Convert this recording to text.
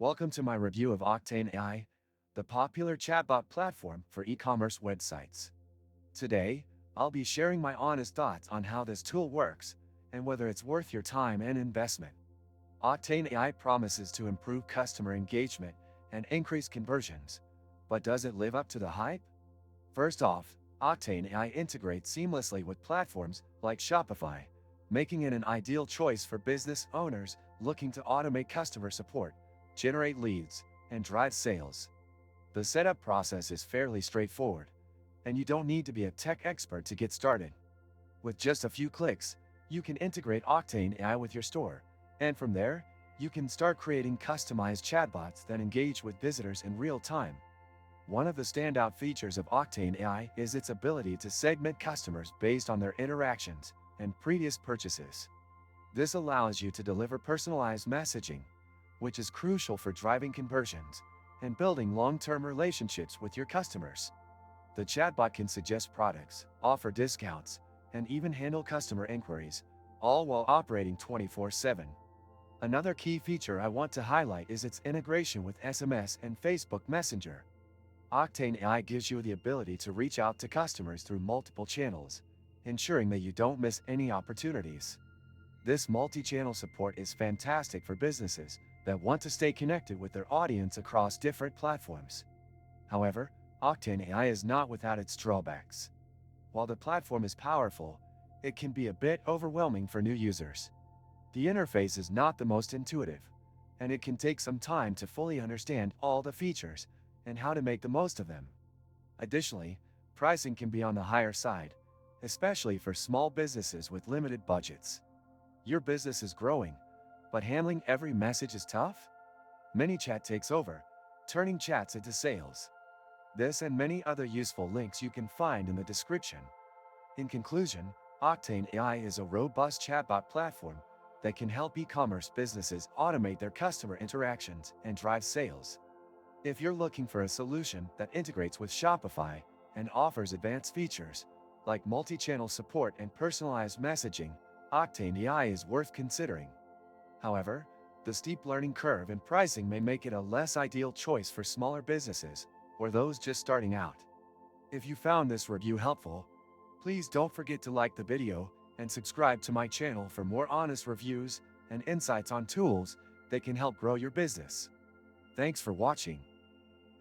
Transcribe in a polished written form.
Welcome to my review of Octane AI, the popular chatbot platform for e-commerce websites. Today, I'll be sharing my honest thoughts on how this tool works and whether it's worth your time and investment. Octane AI promises to improve customer engagement and increase conversions, but does it live up to the hype? First off, Octane AI integrates seamlessly with platforms like Shopify, making it an ideal choice for business owners looking to automate customer support, generate leads, and drive sales. The setup process is fairly straightforward, and you don't need to be a tech expert to get started. With just a few clicks, you can integrate Octane AI with your store, and from there, you can start creating customized chatbots that engage with visitors in real time. One of the standout features of Octane AI is its ability to segment customers based on their interactions and previous purchases. This allows you to deliver personalized messaging, which is crucial for driving conversions and building long-term relationships with your customers. The chatbot can suggest products, offer discounts, and even handle customer inquiries, all while operating 24/7. Another key feature I want to highlight is its integration with SMS and Facebook Messenger. Octane AI gives you the ability to reach out to customers through multiple channels, ensuring that you don't miss any opportunities. This multi-channel support is fantastic for businesses that want to stay connected with their audience across different platforms. However, Octane AI is not without its drawbacks. While the platform is powerful, it can be a bit overwhelming for new users. The interface is not the most intuitive, and it can take some time to fully understand all the features and how to make the most of them. Additionally, pricing can be on the higher side, especially for small businesses with limited budgets. Your business is growing, but handling every message is tough? ManyChat takes over, turning chats into sales. This and many other useful links you can find in the description. In conclusion, Octane AI is a robust chatbot platform that can help e-commerce businesses automate their customer interactions and drive sales. If you're looking for a solution that integrates with Shopify and offers advanced features like multi-channel support and personalized messaging, Octane AI is worth considering. However, the steep learning curve and pricing may make it a less ideal choice for smaller businesses or those just starting out. If you found this review helpful, please don't forget to like the video and subscribe to my channel for more honest reviews and insights on tools that can help grow your business. Thanks for watching.